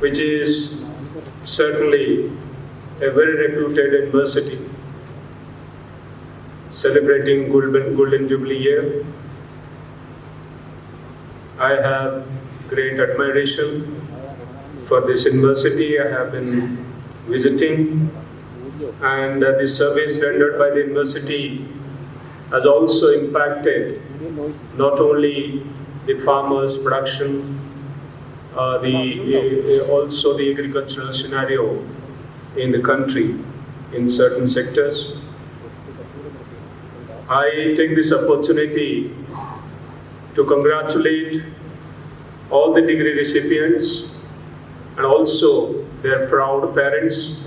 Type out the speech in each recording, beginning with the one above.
which is certainly a very reputed university, celebrating Golden Jubilee year. I have great admiration for this university. I have been visiting, and the service rendered by the university has also impacted not only the farmers' production, also the agricultural scenario in the country in certain sectors. I take this opportunity to congratulate all the degree recipients and also their proud parents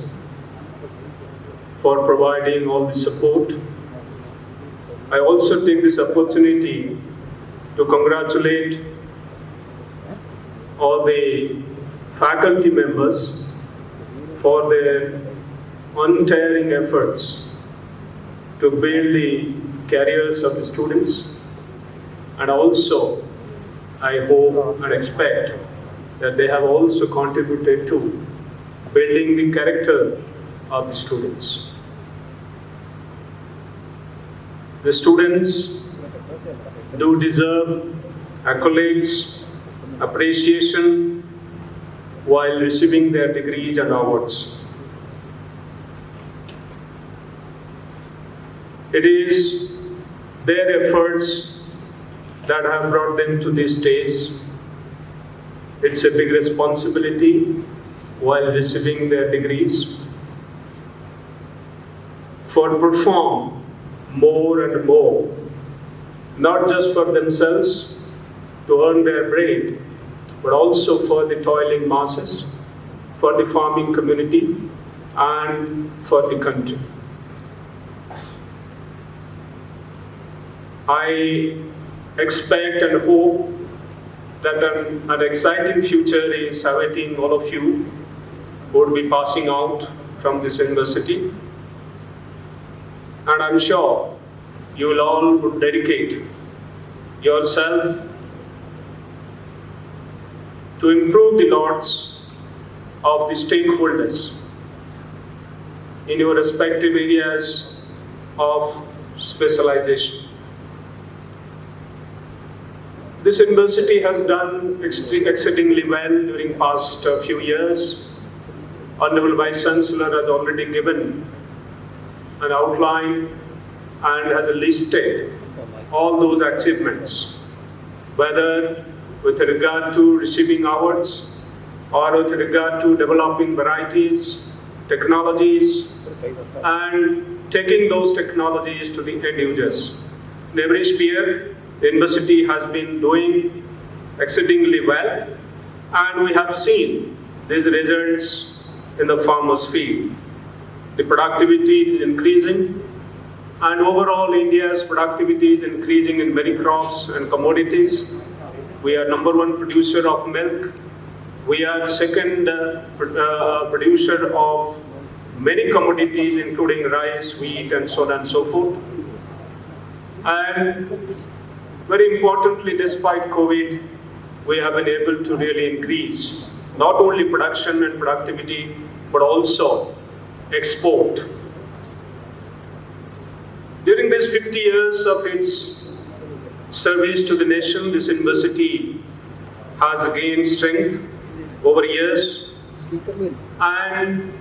for providing all the support. I also take this opportunity to congratulate all the faculty members for their untiring efforts to build the careers of the students, and also I hope and expect that they have also contributed to building the character of the students. The students do deserve accolades, appreciation while receiving their degrees and awards. It is their efforts that have brought them to this stage. It's a big responsibility while receiving their degrees for to perform more and more, not just for themselves to earn their bread, but also for the toiling masses, for the farming community, and for the country. I expect and hope that an exciting future is awaiting all of you who would be passing out from this university. And I'm sure you will all would dedicate yourself to improve the lots of the stakeholders in your respective areas of specialization. This university has done exceedingly well during past few years. Honorable Vice Chancellor has already given an outline and has listed all those achievements, whether with regard to receiving awards or with regard to developing varieties, technologies, and taking those technologies to the end users. In every sphere, the university has been doing exceedingly well, and we have seen these results in the farmers' field. The productivity is increasing, and overall India's productivity is increasing in many crops and commodities. We are number one producer of milk. We are second producer of many commodities, including rice, wheat, and so on and so forth. And very importantly, despite COVID, we have been able to really increase not only production and productivity, but also export. During these 50 years of its service to the nation, this university has gained strength over years, and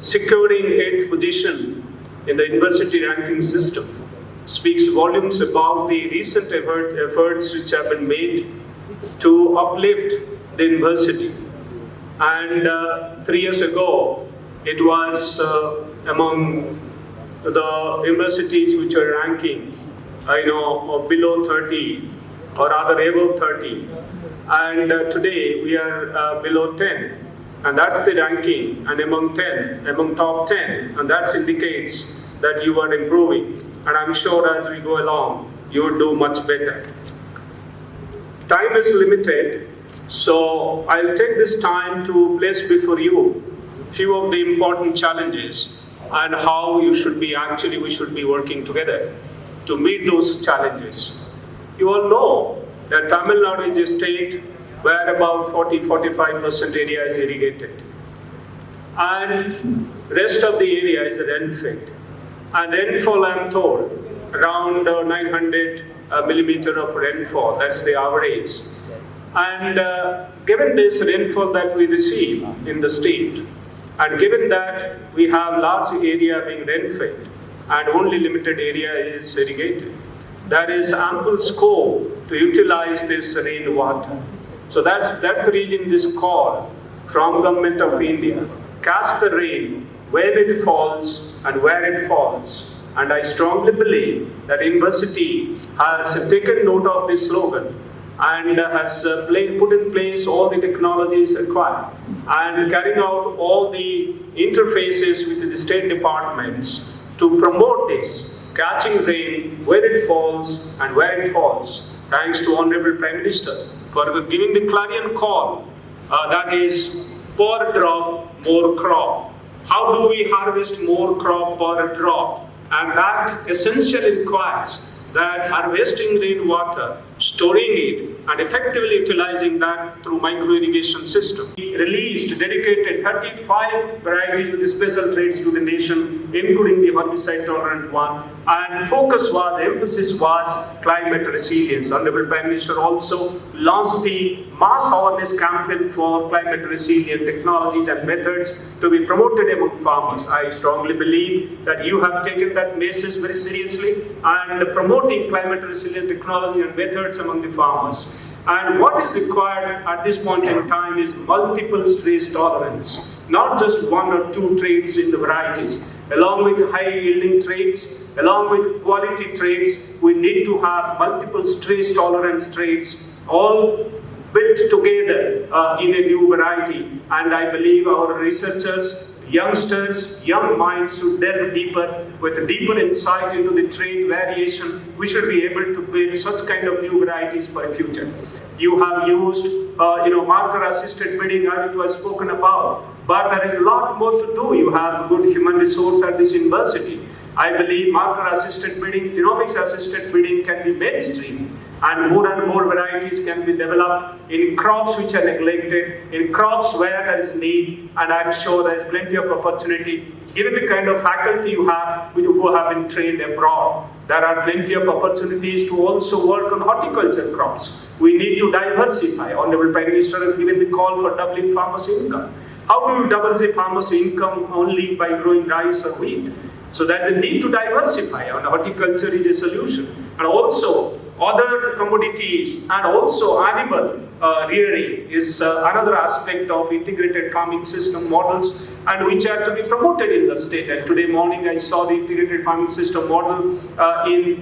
securing 8th position in the university ranking system speaks volumes about the recent efforts which have been made to uplift the university. And 3 years ago, it was among the universities which are ranking, below 30 or rather above 30. And today we are below 10. And that's the ranking, and among top 10, and that indicates that you are improving. And I'm sure as we go along, you will do much better. Time is limited, so I'll take this time to place before you few of the important challenges and how we should be working together to meet those challenges. You all know that Tamil Nadu is a state where about 40-45% area is irrigated. And rest of the area is rain-fed. And rainfall, I'm told, around 900 millimeter of rainfall, that's the average. And given this rainfall that we receive in the state, and given that we have large area being rain-fed, and only limited area is irrigated, there is ample scope to utilize this rainwater. So that's the reason this call from Government of India, catch the rain where it falls and where it falls. And I strongly believe that university has taken note of this slogan and has put in place all the technologies required and carrying out all the interfaces with the state departments to promote this, catching rain where it falls and where it falls. Thanks to Honorable Prime Minister for giving the clarion call, that is, per drop, more crop. How do we harvest more crop per drop? And that essentially requires that harvesting rainwater, storing it, and effectively utilizing that through micro-irrigation system. We released dedicated 35 varieties with special traits to the nation, including the herbicide-tolerant one. And emphasis was climate resilience. Honorable Prime Minister also launched the mass awareness campaign for climate resilient technologies and methods to be promoted among farmers. I strongly believe that you have taken that message very seriously and promoting climate resilient technology and methods among the farmers. And what is required at this point in time is multiple stress tolerance, not just one or two traits in the varieties. Along with high yielding traits, along with quality traits, we need to have multiple stress tolerance traits all built together in a new variety. And I believe our researchers, youngsters, young minds should delve deeper with deeper insight into the trait variation. We should be able to build such kind of new varieties for the future. You have used marker-assisted breeding as it was spoken about, but there is a lot more to do. You have good human resource at this university. I believe marker-assisted breeding, genomics-assisted breeding can be mainstream, and more varieties can be developed in crops which are neglected, in crops where there is need, and I'm sure there is plenty of opportunity. Given the kind of faculty you have who have been trained abroad, there are plenty of opportunities to also work on horticulture crops. We need to diversify. Honorable Prime Minister has given the call for doubling farmers' income. How do you double the farmers' income only by growing rice or wheat? So there's a need to diversify, and horticulture is a solution. And also, other commodities and also animal rearing is another aspect of integrated farming system models, and which are to be promoted in the state. And today morning I saw the integrated farming system model in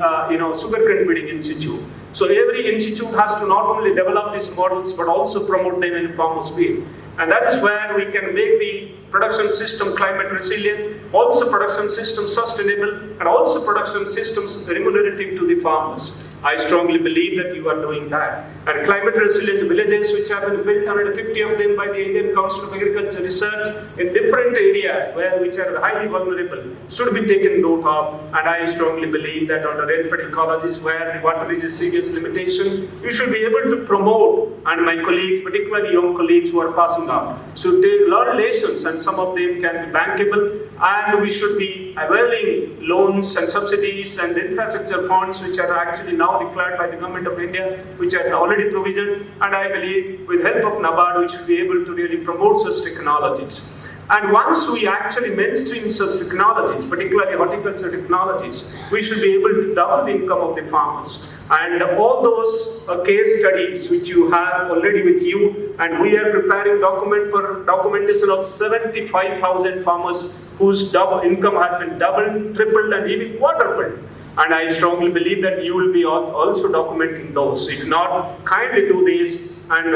Sugarcane Breeding Institute. So every institute has to not only develop these models but also promote them in farmers' field. And that is where we can make the production system climate resilient, also production system sustainable, and also production systems remunerative to the farmers. I strongly believe that you are doing that. And climate resilient villages, which have been built, 150 of them by the Indian Council of Agriculture Research in different areas which are highly vulnerable, should be taken note of. And I strongly believe that under rain-fed ecologies where the water is a serious limitation, we should be able to promote, and my colleagues, particularly young colleagues who are passing out, should they learn lessons, and some of them can be bankable, and we should be availing loans and subsidies and infrastructure funds which are actually now declared by the Government of India, which are already provisioned, and I believe with help of NABARD we should be able to really promote such technologies. And once we actually mainstream such technologies, particularly horticulture technologies, we should be able to double the income of the farmers. And all those case studies which you have already with you, and we are preparing documentation of 75,000 farmers whose income has been doubled, tripled, and even quadrupled. And I strongly believe that you will be also documenting those. If not, kindly do this, and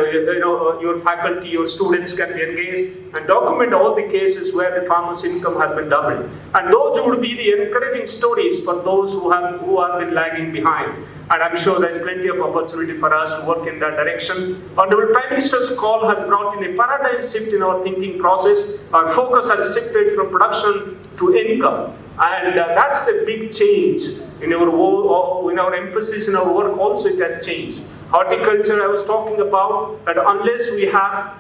your faculty, your students can be engaged and document all the cases where the farmer's income has been doubled. And those would be the encouraging stories for those who have been lagging behind. And I'm sure there's plenty of opportunity for us to work in that direction. Honorable Prime Minister's call has brought in a paradigm shift in our thinking process. Our focus has shifted from production to income. And that's the big change in our emphasis in our work. Also, it has changed. Horticulture, I was talking about, that unless we have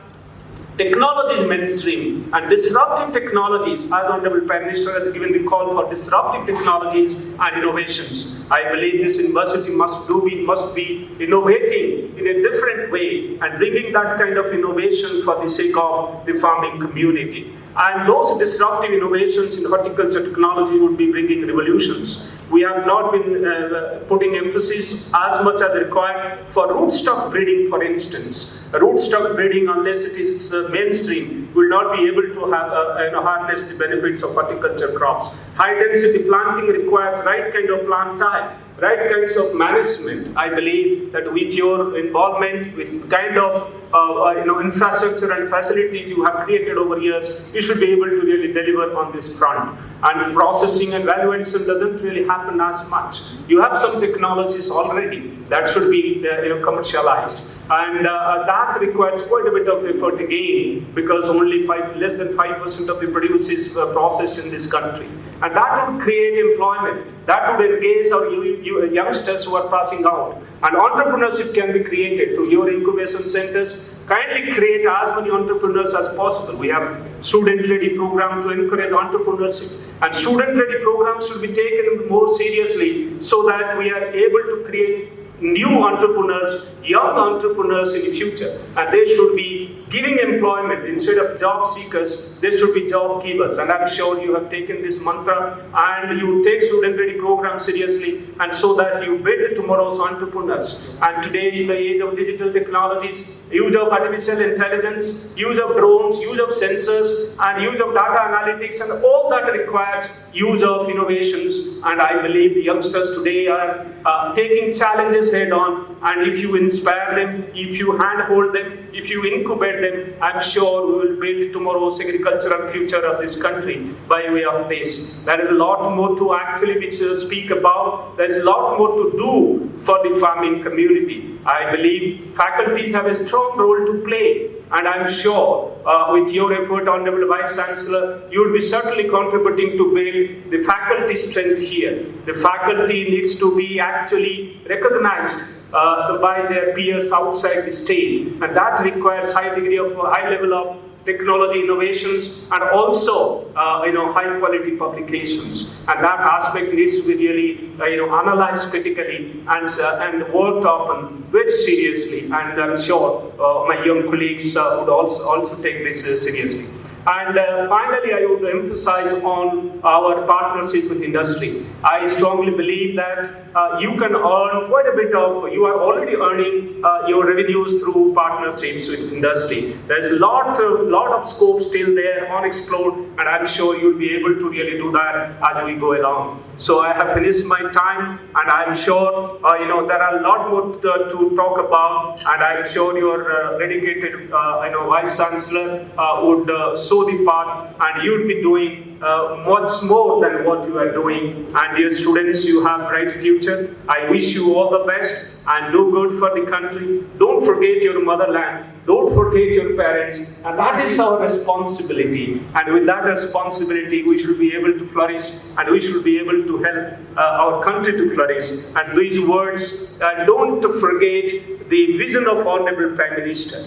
technology is mainstream and disruptive technologies, as Honorable Prime Minister has given the call for disruptive technologies and innovations. I believe this university must be innovating in a different way and bringing that kind of innovation for the sake of the farming community. And those disruptive innovations in horticulture technology would be bringing revolutions. We have not been putting emphasis as much as required for rootstock breeding, for instance. Rootstock breeding, unless it is mainstream, will not be able to have, harness the benefits of horticulture crops. High density planting requires right kind of plant type, right kinds of management. I believe that with your involvement, with kind of infrastructure and facilities you have created over years, you should be able to really deliver on this front. And processing and value addition doesn't really happen as much. You have some technologies already that should be commercialized. And that requires quite a bit of effort again, because only less than 5% of the produce is processed in this country. And that would create employment. That would engage our youngsters who are passing out. And entrepreneurship can be created through your incubation centers. Kindly create as many entrepreneurs as possible. We have student-ready program to encourage entrepreneurship. And student-ready programs should be taken more seriously so that we are able to create new entrepreneurs, young entrepreneurs in the future. And they should be giving employment instead of job seekers. They should be job givers. And I'm sure you have taken this mantra and you take student-ready programs seriously, and so that you build tomorrow's entrepreneurs. And today is the age of digital technologies, use of artificial intelligence, use of drones, use of sensors, and use of data analytics, and all that requires use of innovations. And I believe the youngsters today are taking challenges head on, and if you inspire them, if you handhold them, if you incubate them, I'm sure we will build tomorrow's agricultural future of this country by way of this. There is a lot more to actually speak about. There's a lot more to do for the farming community. I believe faculties have a strong role to play, and I'm sure with your effort, Honorable Vice Chancellor, you will be certainly contributing to build the faculty strength here. The faculty needs to be actually recognized by their peers outside the state, and that requires high level of technology innovations and also high quality publications, and that aspect needs to be really analyzed critically and worked upon very seriously, and I'm sure my young colleagues would also take this seriously. And finally, I would emphasize on our partnership with industry. I strongly believe that you can earn quite a bit of, you are already earning your revenues through partnerships with industry. There's a lot of scope still there unexplored, and I'm sure you'll be able to really do that as we go along. So I have finished my time, and I'm sure there are a lot more to talk about, and I'm sure your dedicated Vice Chancellor would show the path, and you'll be doing much more than what you are doing. And dear students, you have bright future. I wish you all the best and do good for the country. Don't forget your motherland. Don't forget your parents, and that is our responsibility. And with that responsibility, we should be able to flourish, and we should be able to help our country to flourish. And these words, don't forget the vision of Honorable Prime Minister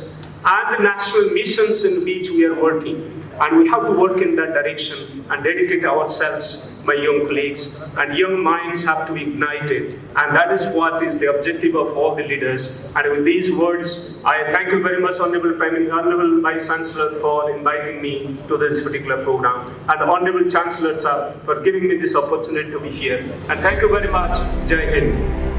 and the national missions in which we are working. And we have to work in that direction and dedicate ourselves, my young colleagues, and young minds have to be ignited. And that is what is the objective of all the leaders. And with these words, I thank you very much, Honorable Vice Chancellor, for inviting me to this particular program. And the Honorable Chancellor, sir, for giving me this opportunity to be here. And thank you very much. Jai Hind.